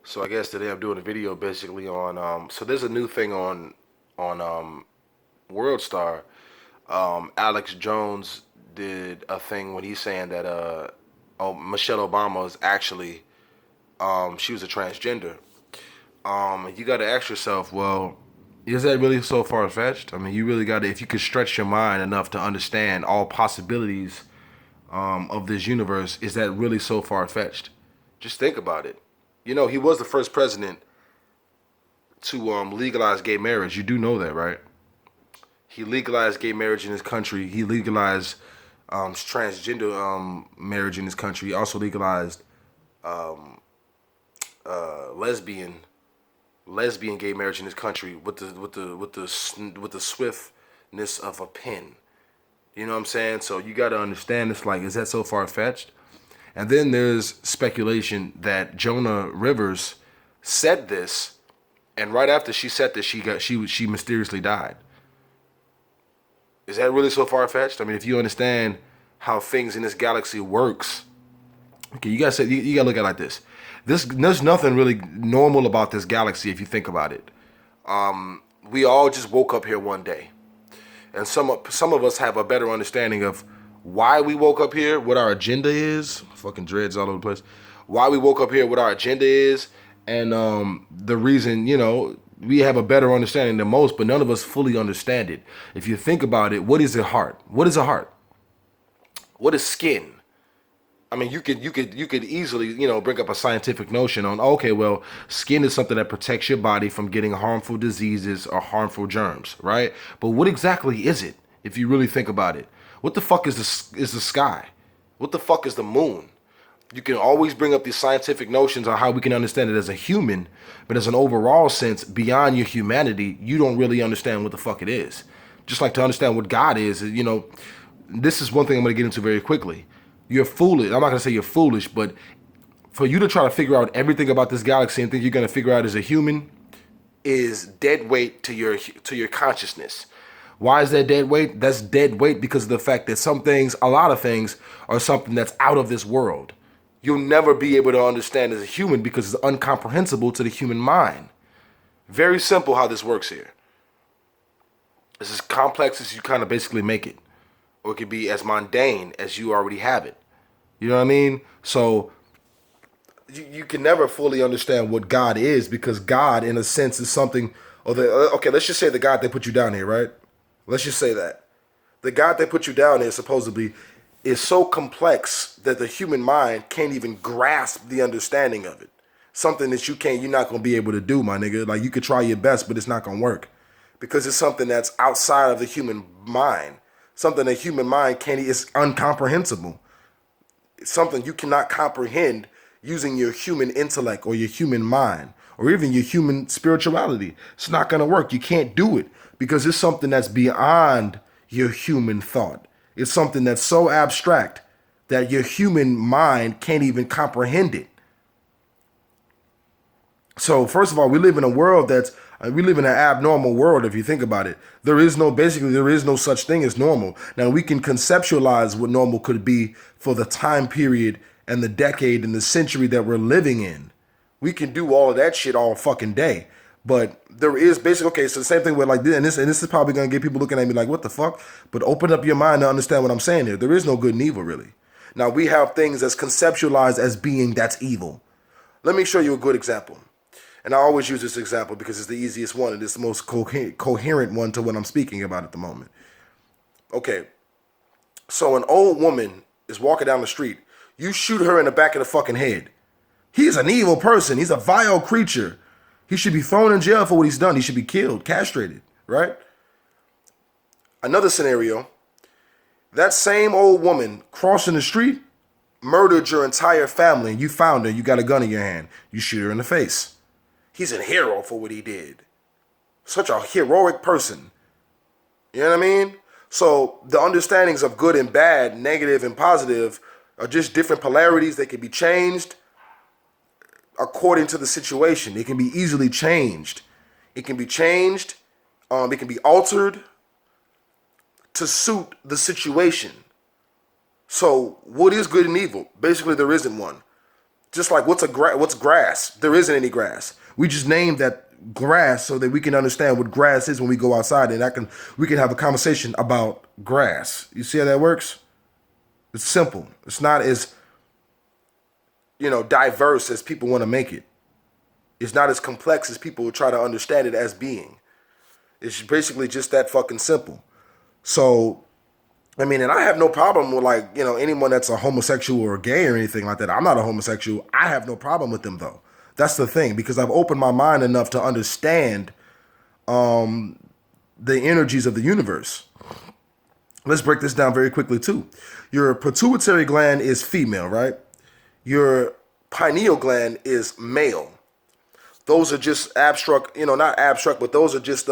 So I guess today I'm doing a video basically on so there's a new thing on World Star. Alex Jones did a thing when he's saying that Michelle Obama is actually she was a transgender. You got to ask yourself, well, is that really so far fetched? I mean, you really got to, if you could stretch your mind enough to understand all possibilities of this universe, is that really so far fetched? Just think about it. You know, he was the first president to legalize gay marriage. You do know that, right? He legalized gay marriage in his country. He legalized transgender marriage in his country. He also legalized um, lesbian gay marriage in this country with the swiftness of a pen. You know what I'm saying? So you got to understand. It's like, is that so far fetched? And then there's speculation that Jonah Rivers said this, and right after she said this, she mysteriously died. Is that really so far fetched? I mean, if you understand how things in this galaxy works, okay, you gotta look at it like this. There's nothing really normal about this galaxy if you think about it. We all just woke up here one day, and some of us have a better understanding of why we woke up here, what our agenda is. Fucking dreads all over the place. Why we woke up here, what our agenda is, and the reason, we have a better understanding than most, but none of us fully understand it. If you think about it, what is a heart? What is a heart? What is skin? I mean, you could easily, bring up a scientific notion on, okay, well, skin is something that protects your body from getting harmful diseases or harmful germs, right? But what exactly is it if you really think about it? What the fuck is the sky? What the fuck is the moon? You can always bring up these scientific notions on how we can understand it as a human, but as an overall sense, beyond your humanity, you don't really understand what the fuck it is. Just like to understand what God is, this is one thing I'm going to get into very quickly. You're foolish. I'm not going to say you're foolish, but for you to try to figure out everything about this galaxy and think you're going to figure out as a human is dead weight to your consciousness. Why is that dead weight? That's dead weight because of the fact that some things, a lot of things, are something that's out of this world. You'll never be able to understand as a human because it's incomprehensible to the human mind. Very simple how this works here. It's as complex as you kind of basically make it. Or it could be as mundane as you already have it. You know what I mean? So you can never fully understand what God is because God, in a sense, is something. Okay, let's just say the God that put you down here, right? Let's just say that the God that put you down here supposedly is so complex that the human mind can't even grasp the understanding of it. Something that you're not gonna be able to do, my nigga. Like you could try your best, but it's not gonna work because it's something that's outside of the human mind. Something the human mind can't. It's incomprehensible. It's something you cannot comprehend using your human intellect or your human mind or even your human spirituality. It's not gonna work. You can't do it because it's something that's beyond your human thought. It's something that's so abstract that your human mind can't even comprehend it. So first of all, we live in a world we live in an abnormal world if you think about it. There is no such thing as normal. Now we can conceptualize what normal could be for the time period and the decade and the century that we're living in. We can do all of that shit all fucking day. But there is basically, okay, so the same thing with like this, and this is probably gonna get people looking at me like, what the fuck? But open up your mind to understand what I'm saying here. There is no good and evil really. Now we have things that's conceptualized as being that's evil. Let me show you a good example. And I always use this example because it's the easiest one and it's the most coherent one to what I'm speaking about at the moment. Okay, so an old woman is walking down the street. You shoot her in the back of the fucking head. He's an evil person. He's a vile creature. He should be thrown in jail for what he's done. He should be killed, castrated, right? Another scenario, that same old woman crossing the street murdered your entire family. You found her. You got a gun in your hand. You shoot her in the face. He's a hero for what he did. Such a heroic person. You know what I mean? So the understandings of good and bad, negative and positive, are just different polarities. They can be changed according to the situation. It can be easily changed. It can be changed. It can be altered to suit the situation. So what is good and evil? Basically, there isn't one. Just like what's grass? There isn't any grass. We just named that grass so that we can understand what grass is when we go outside, and we can have a conversation about grass. You see how that works? It's simple. It's not as diverse as people want to make it. It's not as complex as people try to understand it as being. It's basically just that fucking simple. So, I mean, and I have no problem with anyone that's a homosexual or gay or anything like that. I'm not a homosexual. I have no problem with them though. That's the thing, because I've opened my mind enough to understand the energies of the universe. Let's break this down very quickly too. Your pituitary gland is female, right? Your pineal gland is male. Those are just abstract, not abstract, but those are just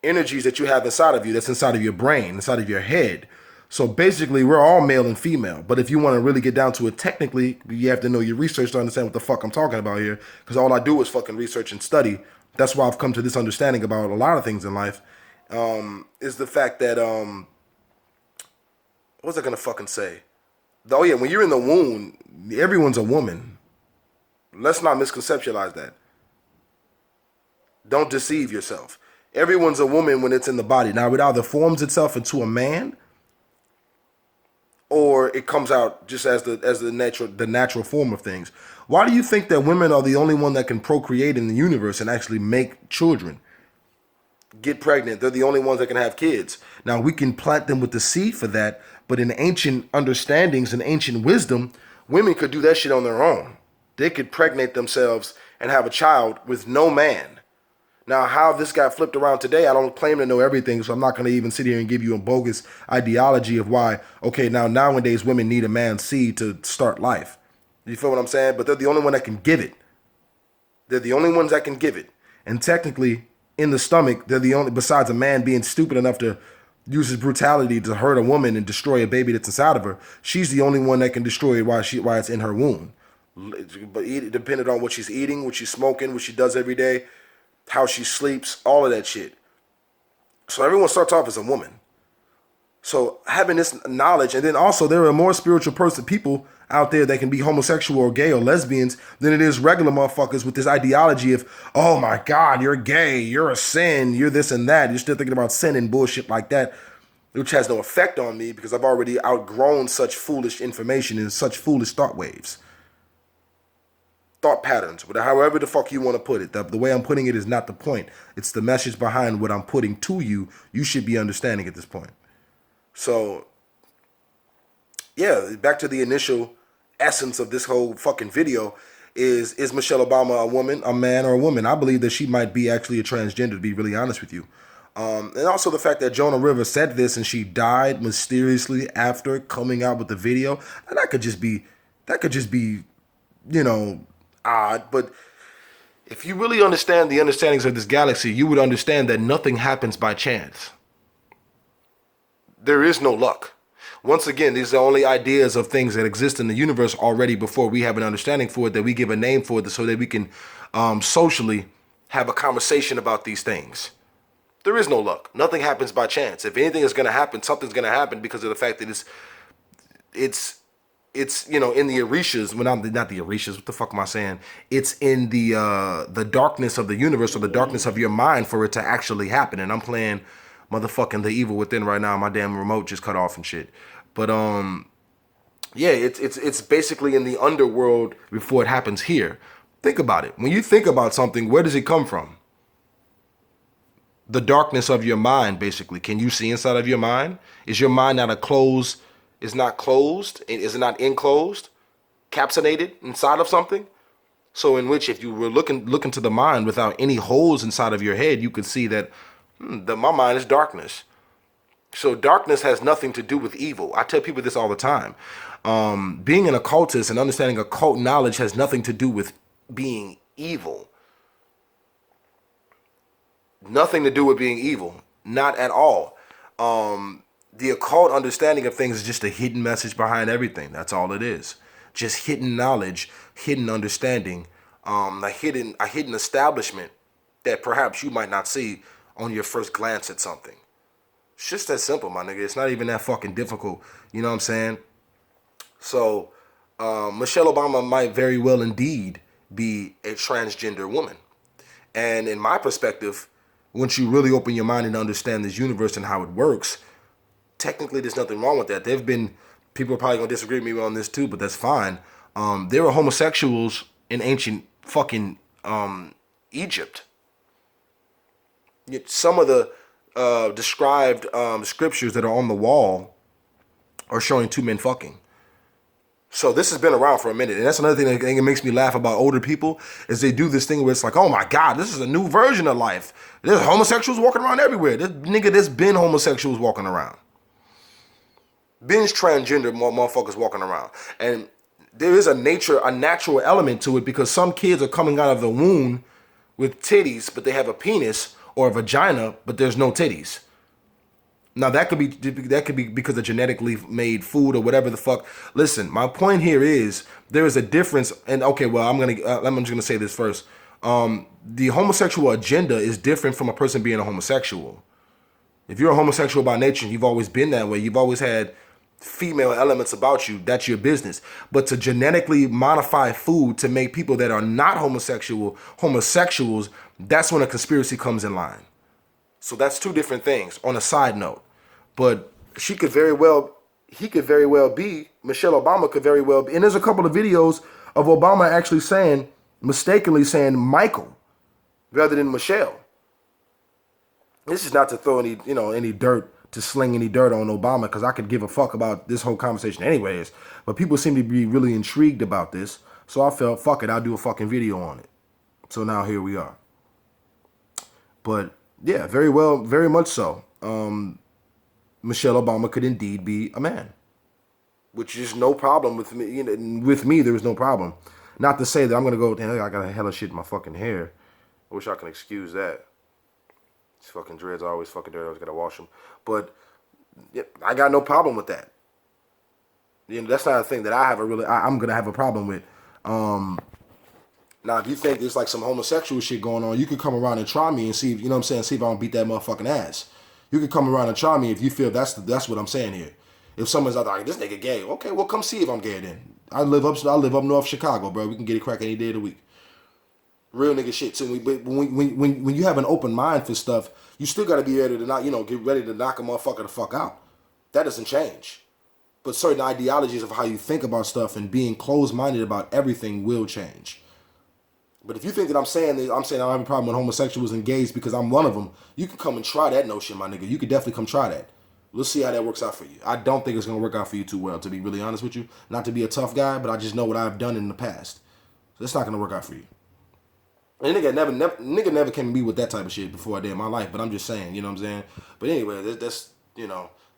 energies that you have inside of you, that's inside of your brain, inside of your head. So basically, we're all male and female. But if you want to really get down to it technically, you have to know your research to understand what the fuck I'm talking about here. Because all I do is fucking research and study. That's why I've come to this understanding about a lot of things in life. Is the fact that, what was I going to fucking say? Oh yeah, when you're in the womb, everyone's a woman. Let's not misconceptualize that. Don't deceive yourself. Everyone's a woman when it's in the body. Now, it either forms itself into a man, or it comes out just as the natural form of things. Why do you think that women are the only one that can procreate in the universe and actually make children, get pregnant? They're the only ones that can have kids. Now, we can plant them with the seed for that, but in ancient understandings and ancient wisdom, women could do that shit on their own. They could pregnate themselves and have a child with no man. Now, how this got flipped around today, I don't claim to know everything, so I'm not going to even sit here and give you a bogus ideology of why, okay, now nowadays women need a man's seed to start life. You feel what I'm saying? But they're the only one that can give it. They're the only ones that can give it. And technically, in the stomach, they're the only, besides a man being stupid enough to use his brutality to hurt a woman and destroy a baby that's inside of her, she's the only one that can destroy it while it's in her womb. But depending on what she's eating, what she's smoking, what she does every day, how she sleeps, all of that shit. So everyone starts off as a woman. So having this knowledge, and then also there are more spiritual people out there that can be homosexual or gay or lesbians than it is regular motherfuckers with this ideology of, oh my God, you're gay, you're a sin, you're this and that. You're still thinking about sin and bullshit like that, which has no effect on me because I've already outgrown such foolish information and such foolish thought waves. Thought patterns, but however the fuck you want to put it. The way I'm putting it is not the point. It's the message behind what I'm putting to you. You should be understanding at this point. So, yeah, back to the initial essence of this whole fucking video is Michelle Obama a woman, a man, or a woman? I believe that she might be actually a transgender, to be really honest with you. And also the fact that Jonah Rivers said this and she died mysteriously after coming out with the video. And that could just be, odd, but if you really understand the understandings of this galaxy, you would understand that nothing happens by chance. There is no luck. Once again, these are only ideas of things that exist in the universe already before we have an understanding for it, that we give a name for it so that we can socially have a conversation about these things. There is no luck. Nothing happens by chance. If anything is going to happen, something's going to happen because of the fact that it's in the Orishas, not the Orishas, what the fuck am I saying? It's in the darkness of the universe or the darkness of your mind for it to actually happen. And I'm playing motherfucking The Evil Within right now. My damn remote just cut off and shit. But yeah, it's basically in the underworld before it happens here. Think about it. When you think about something, where does it come from? The darkness of your mind, basically. Can you see inside of your mind? Is your mind not closed, is it not enclosed, capsulated inside of something? So in which if you were looking to the mind without any holes inside of your head, you could see that my mind is darkness. So darkness has nothing to do with evil. I tell people this all the time. Being an occultist and understanding occult knowledge has nothing to do with being evil. Nothing to do with being evil. Not at all. The occult understanding of things is just a hidden message behind everything. That's all it is. Just hidden knowledge, hidden understanding, a hidden establishment that perhaps you might not see on your first glance at something. It's just that simple, my nigga. It's not even that fucking difficult. You know what I'm saying? So, Michelle Obama might very well indeed be a transgender woman. And in my perspective, once you really open your mind and understand this universe and how it works, technically there's nothing wrong with that. There've been people are probably gonna disagree with me on this too, but that's fine. There were homosexuals in ancient fucking Egypt. Some of the described scriptures that are on the wall are showing two men fucking. So this has been around for a minute, and that's another thing that makes me laugh about older people is they do this thing where it's like, oh my god, this is a new version of life. There's homosexuals walking around everywhere. There's been homosexuals walking around. Binge transgender motherfuckers walking around. And there is a natural element to it because some kids are coming out of the womb with titties, but they have a penis, or a vagina, but there's no titties. Now that could be because of genetically made food or whatever the fuck. Listen, my point here is there is a difference. And okay, well, I'm just gonna say this first. The homosexual agenda is different from a person being a homosexual. If you're a homosexual by nature, you've always been that way. You've always had female elements about you. That's your business. But to genetically modify food to make people that are not homosexuals, that's when a conspiracy comes in line. So that's two different things on a side note. But he could very well be, Michelle Obama could very well be. And there's a couple of videos of Obama actually mistakenly saying Michael rather than Michelle. This is not to throw any dirt, to sling any dirt on Obama, because I could give a fuck about this whole conversation anyways. But people seem to be really intrigued about this. So I felt, fuck it, I'll do a fucking video on it. So now here we are. But yeah, very much so. Michelle Obama could indeed be a man, which is no problem with me. With me, there was no problem. Not to say that I'm gonna go. Damn, I got a hella shit in my fucking hair. I wish I can excuse that. These fucking dreads are always fucking dirty. I always gotta wash them. But yeah, I got no problem with that. That's not a thing that I'm gonna have a problem with. Now, if you think there's like some homosexual shit going on, you could come around and try me and see, see if I don't beat that motherfucking ass. You could come around and try me if you feel that's what I'm saying here. If someone's out there like, this nigga gay, okay, well come see if I'm gay then. I live up north Chicago, bro. We can get it crack any day of the week. Real nigga shit. So when you have an open mind for stuff, you still gotta be ready to get ready to knock a motherfucker the fuck out. That doesn't change. But certain ideologies of how you think about stuff and being closed-minded about everything will change. But if you think that I'm saying I don't have a problem with homosexuals and gays because I'm one of them, you can come and try that notion, my nigga. You could definitely come try that. Let's see how that works out for you. I don't think it's going to work out for you too well, to be really honest with you. Not to be a tough guy, but I just know what I've done in the past. So it's not going to work out for you. And nigga never came to me with that type of shit before I did in my life, but I'm just saying, you know what I'm saying? But anyway, that's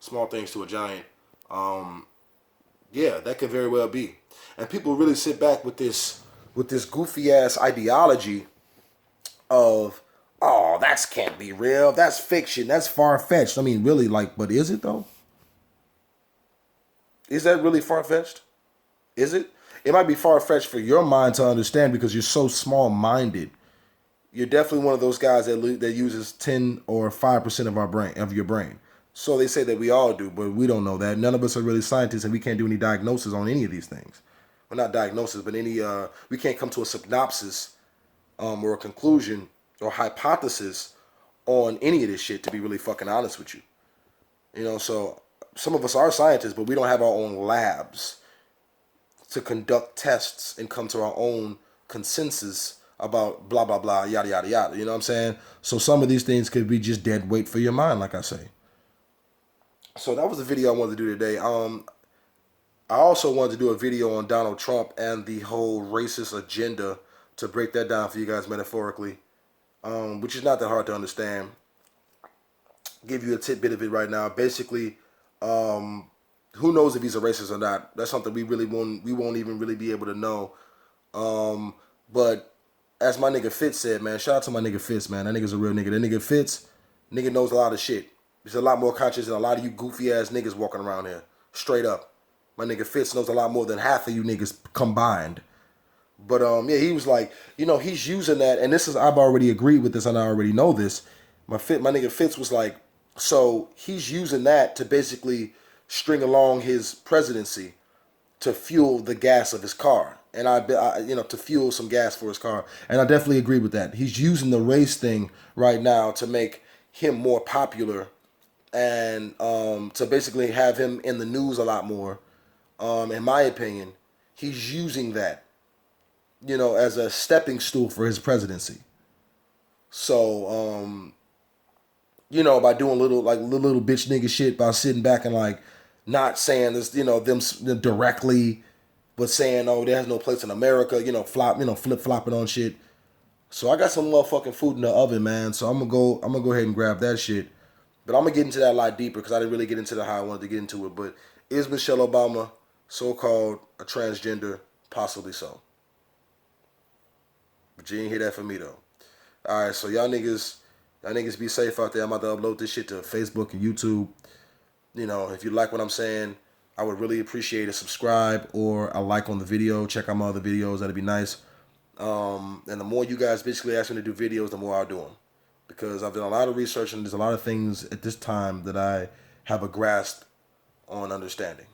small things to a giant. Yeah, that could very well be. And people really sit back with this goofy ass ideology of, oh, that can't be real. That's fiction. That's far fetched. I mean, really, but is it though? Is that really far fetched? Is it? It might be far fetched for your mind to understand because you're so small minded. You're definitely one of those guys that uses 10 or 5% of your brain. So they say that we all do, but we don't know that. None of us are really scientists, and we can't do any diagnosis on any of these things. Well, not diagnosis, but we can't come to a synopsis or a conclusion or hypothesis on any of this shit, to be really fucking honest with you. So some of us are scientists, but we don't have our own labs to conduct tests and come to our own consensus about blah, blah, blah, yada, yada, yada. You know what I'm saying? So some of these things could be just dead weight for your mind, like I say. So that was the video I wanted to do today. I also wanted to do a video on Donald Trump and the whole racist agenda, to break that down for you guys metaphorically, which is not that hard to understand. Give you a tidbit of it right now. Basically, who knows if he's a racist or not? That's something we won't even really be able to know. But as my nigga Fitz said, man, shout out to my nigga Fitz, man. That nigga's a real nigga. That nigga Fitz, nigga knows a lot of shit. He's a lot more conscious than a lot of you goofy ass niggas walking around here. Straight up. My nigga Fitz knows a lot more than half of you niggas combined. But yeah, he was like, he's using that, and I've already agreed with this and I already know this. My nigga Fitz was like, so he's using that to basically string along his presidency to fuel the gas of his car, and to fuel some gas for his car. And I definitely agree with that. He's using the race thing right now to make him more popular, and to basically have him in the news a lot more. In my opinion, he's using that, as a stepping stool for his presidency. So, by doing little bitch nigga shit, by sitting back and like not saying this, them directly, but saying, oh, there's no place in America, flip flopping on shit. So I got some motherfucking food in the oven, man. So I'm gonna go ahead and grab that shit. But I'm gonna get into that a lot deeper because I didn't really get into how I wanted to get into it. But is Michelle Obama so-called a transgender? Possibly so. But you didn't hear that from me though. All right, so y'all niggas be safe out there. I'm about to upload this shit to Facebook and YouTube. If you like what I'm saying, I would really appreciate a subscribe or a like on the video. Check out my other videos. That'd be nice. And the more you guys basically ask me to do videos, the more I'll do them. Because I've done a lot of research and there's a lot of things at this time that I have a grasp on understanding.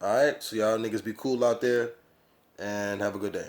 Alright, so y'all niggas be cool out there and have a good day.